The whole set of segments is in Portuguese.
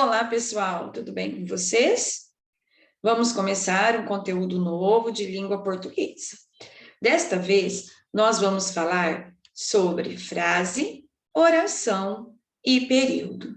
Olá, pessoal, tudo bem com vocês? Vamos começar um conteúdo novo de língua portuguesa. Desta vez, nós vamos falar sobre frase, oração e período.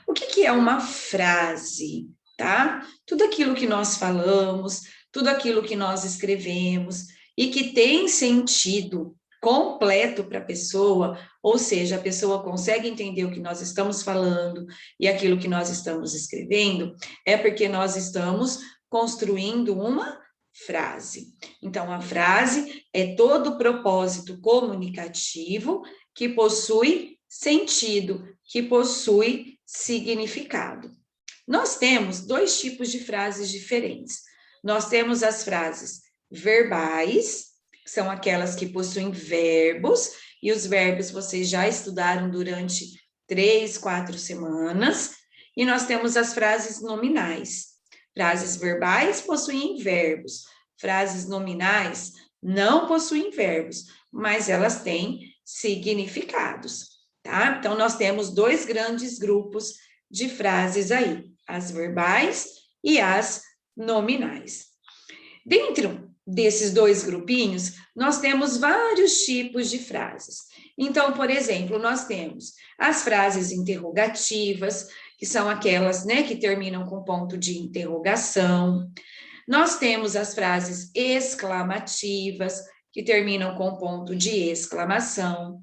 O que é uma frase, tá? Tudo aquilo que nós falamos, tudo aquilo que nós escrevemos e que tem sentido completo para a pessoa, ou seja, a pessoa consegue entender o que nós estamos falando e aquilo que nós estamos escrevendo, é porque nós estamos construindo uma frase. Então, a frase é todo o propósito comunicativo que possui sentido, que possui significado. Nós temos dois tipos de frases diferentes. Nós temos as frases verbais, que são aquelas que possuem verbos, e os verbos vocês já estudaram durante 3, 4 semanas, e nós temos as frases nominais. Frases verbais possuem verbos, frases nominais não possuem verbos, mas elas têm significados, tá? Então, nós temos dois grandes grupos de frases aí, as verbais e as nominais. Dentro desses dois grupinhos, nós temos vários tipos de frases. Então, por exemplo, nós temos as frases interrogativas, que são aquelas, né, que terminam com ponto de interrogação. Nós temos as frases exclamativas, que terminam com ponto de exclamação.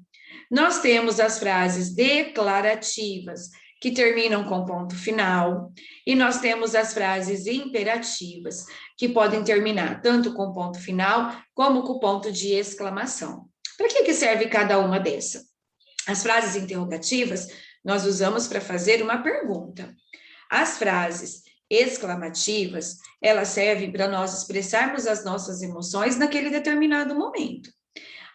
Nós temos as frases declarativas, que terminam com ponto final, e nós temos as frases imperativas, que podem terminar tanto com ponto final, como com ponto de exclamação. Para que serve cada uma dessas? As frases interrogativas, nós usamos para fazer uma pergunta. As frases exclamativas, elas servem para nós expressarmos as nossas emoções naquele determinado momento.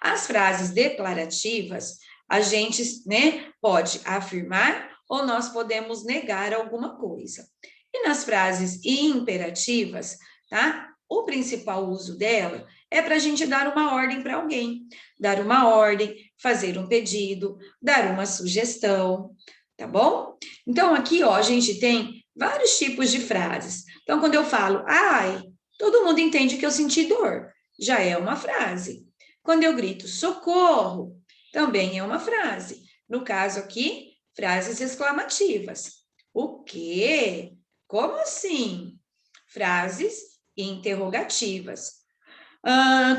As frases declarativas, a gente, né, pode afirmar ou nós podemos negar alguma coisa. E nas frases imperativas, tá? O principal uso dela é para a gente dar uma ordem para alguém, dar uma ordem, fazer um pedido, dar uma sugestão, tá bom? Então, aqui, ó, a gente tem vários tipos de frases. Então, quando eu falo, ai, todo mundo entende que eu senti dor, já é uma frase. Quando eu grito, socorro, também é uma frase. No caso aqui, frases exclamativas. O quê? Como assim? Frases interrogativas.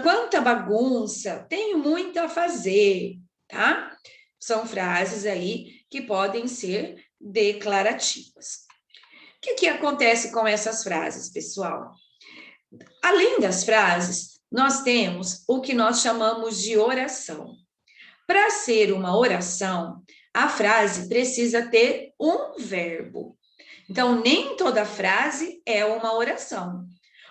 Quanta bagunça, tenho muito a fazer, tá? São frases aí que podem ser declarativas. O que acontece com essas frases, pessoal? Além das frases, nós temos o que nós chamamos de oração. Para ser uma oração, a frase precisa ter um verbo. Então, nem toda frase é uma oração.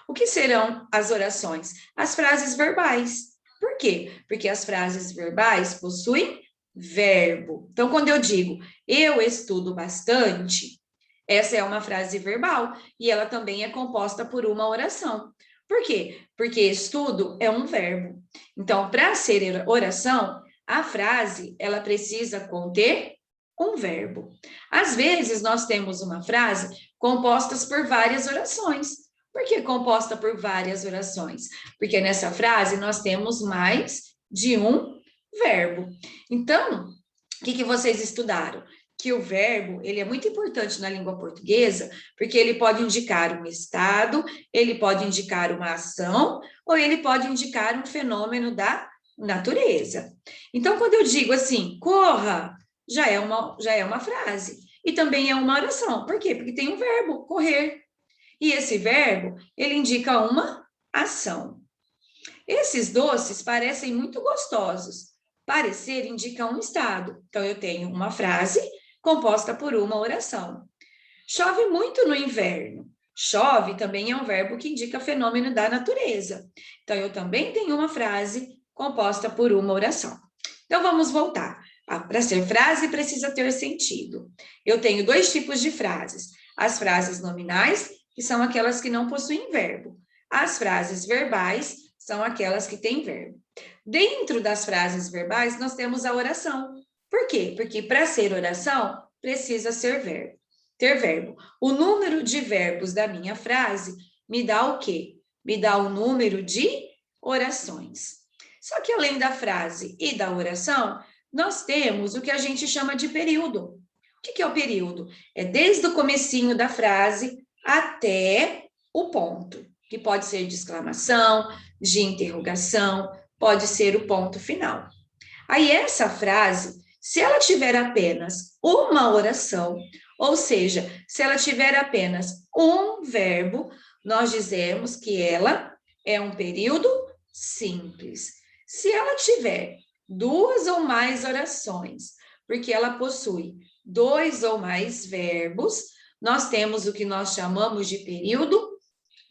O que serão as orações? As frases verbais. Por quê? Porque as frases verbais possuem verbo. Então, quando eu digo eu estudo bastante, essa é uma frase verbal e ela também é composta por uma oração. Por quê? Porque estudo é um verbo. Então, para ser oração, a frase ela precisa conter um verbo. Às vezes, nós temos uma frase composta por várias orações. Por que composta por várias orações? Porque nessa frase nós temos mais de um verbo. Então, o que vocês estudaram? Que o verbo, ele é muito importante na língua portuguesa, porque ele pode indicar um estado, ele pode indicar uma ação, ou ele pode indicar um fenômeno da natureza. Então, quando eu digo assim, corra, já é uma frase. E também é uma oração. Por quê? Porque tem um verbo, correr. E esse verbo, ele indica uma ação. Esses doces parecem muito gostosos. Parecer indica um estado. Então, eu tenho uma frase composta por uma oração. Chove muito no inverno. Chove também é um verbo que indica fenômeno da natureza. Então, eu também tenho uma frase composta por uma oração. Então, vamos voltar. Para ser frase, precisa ter sentido. Eu tenho dois tipos de frases. As frases nominais, que são aquelas que não possuem verbo. As frases verbais são aquelas que têm verbo. Dentro das frases verbais, nós temos a oração. Por quê? Porque para ser oração, precisa ser verbo. ter verbo. O número de verbos da minha frase me dá o quê? Me dá o número de orações. Só que além da frase e da oração, nós temos o que a gente chama de período. O que é o período? É desde o comecinho da frase até o ponto, que pode ser de exclamação, de interrogação, pode ser o ponto final. Aí essa frase, se ela tiver apenas uma oração, ou seja, se ela tiver apenas um verbo, nós dizemos que ela é um período simples. Se ela tiver duas ou mais orações, porque ela possui dois ou mais verbos, nós temos o que nós chamamos de período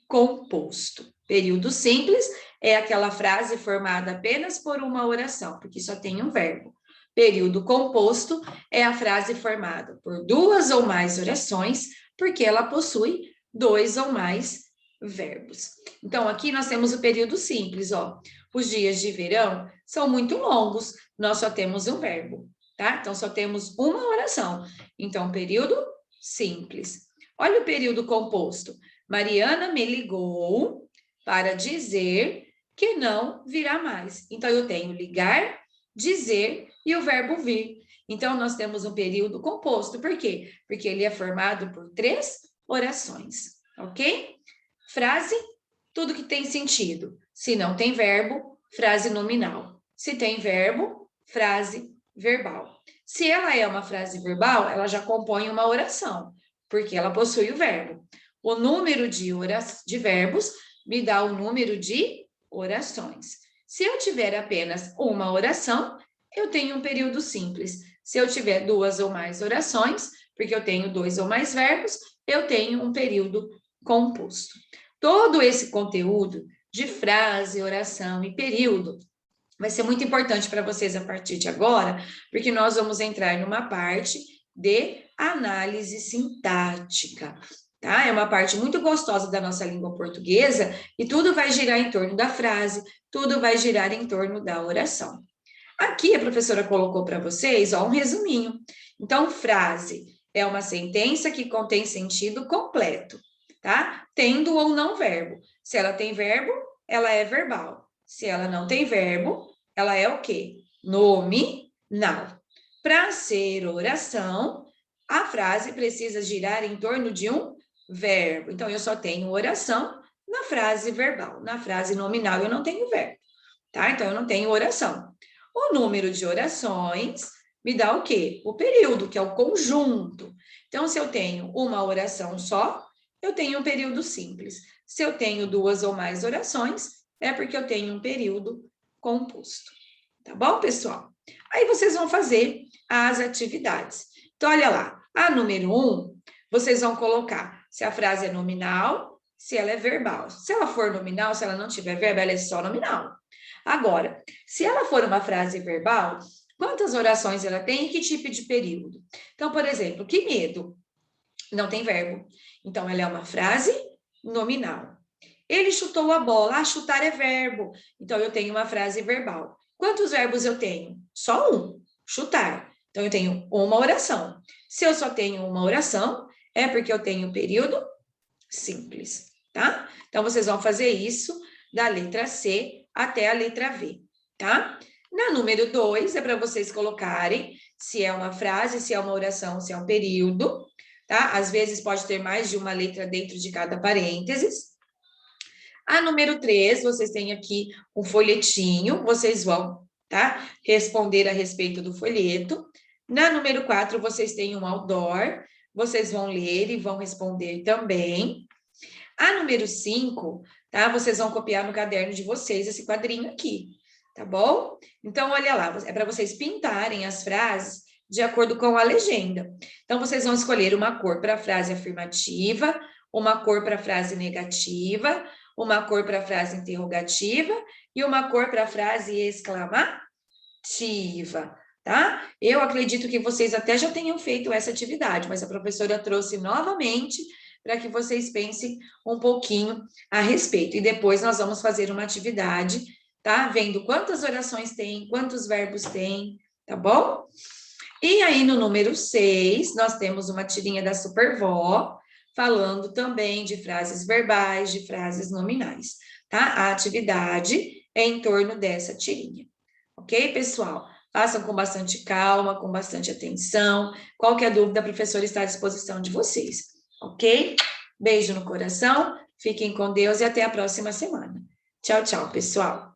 composto. Período simples é aquela frase formada apenas por uma oração, porque só tem um verbo. Período composto é a frase formada por duas ou mais orações, porque ela possui dois ou mais verbos. Então, aqui nós temos o período simples, ó. Os dias de verão são muito longos, nós só temos um verbo, tá? Então, só temos uma oração. Então, período simples. Olha o período composto. Mariana me ligou para dizer que não virá mais. Então, eu tenho ligar, dizer e o verbo vir. Então, nós temos um período composto. Por quê? Porque ele é formado por 3 orações, ok? Frase, tudo que tem sentido. Se não tem verbo, frase nominal. Se tem verbo, frase verbal. Se ela é uma frase verbal, ela já compõe uma oração, porque ela possui o verbo. O número de verbos me dá o número de orações. Se eu tiver apenas uma oração, eu tenho um período simples. Se eu tiver duas ou mais orações, porque eu tenho dois ou mais verbos, eu tenho um período composto. Todo esse conteúdo de frase, oração e período vai ser muito importante para vocês a partir de agora, porque nós vamos entrar numa parte de análise sintática. Tá? É uma parte muito gostosa da nossa língua portuguesa e tudo vai girar em torno da frase, tudo vai girar em torno da oração. Aqui a professora colocou para vocês um resuminho. Então, frase é uma sentença que contém sentido completo, tá? Tendo ou não verbo. Se ela tem verbo, ela é verbal. Se ela não tem verbo, ela é o quê? Nominal. Para ser oração, a frase precisa girar em torno de um verbo. Então, eu só tenho oração na frase verbal. Na frase nominal, eu não tenho verbo, tá? Então, eu não tenho oração. O número de orações me dá o quê? O período, que é o conjunto. Então, se eu tenho uma oração só, eu tenho um período simples. Se eu tenho duas ou mais orações, é porque eu tenho um período composto. Tá bom, pessoal? Aí vocês vão fazer as atividades. Então, olha lá. A número 1, vocês vão colocar se a frase é nominal, se ela é verbal. Se ela for nominal, se ela não tiver verbo, ela é só nominal. Agora, se ela for uma frase verbal, quantas orações ela tem e que tipo de período? Então, por exemplo, que medo? Não tem verbo. Então, ela é uma frase nominal. Ele chutou a bola. Ah, chutar é verbo. Então, eu tenho uma frase verbal. Quantos verbos eu tenho? Só um, chutar. Então, eu tenho uma oração. Se eu só tenho uma oração, é porque eu tenho período simples, tá? Então, vocês vão fazer isso da letra C até a letra V, tá? Na número 2, é para vocês colocarem se é uma frase, se é uma oração, se é um período, tá? Às vezes pode ter mais de uma letra dentro de cada parênteses. A número 3, vocês têm aqui um folhetinho, vocês vão, tá? Responder a respeito do folheto. Na número 4, vocês têm um outdoor, vocês vão ler e vão responder também. A número 5, tá? Vocês vão copiar no caderno de vocês esse quadrinho aqui, tá bom? Então, olha lá, é para vocês pintarem as frases de acordo com a legenda. Então, vocês vão escolher uma cor para a frase afirmativa, uma cor para a frase negativa, uma cor para a frase interrogativa e uma cor para a frase exclamativa, tá? Eu acredito que vocês até já tenham feito essa atividade, mas a professora trouxe novamente para que vocês pensem um pouquinho a respeito. E depois nós vamos fazer uma atividade, tá? Vendo quantas orações tem, quantos verbos tem, tá bom? E aí, no número 6, nós temos uma tirinha da Supervó, falando também de frases verbais, de frases nominais, tá? A atividade é em torno dessa tirinha. Ok, pessoal? Façam com bastante calma, com bastante atenção. Qualquer dúvida, a professora está à disposição de vocês. Ok? Beijo no coração, fiquem com Deus e até a próxima semana. Tchau, tchau, pessoal.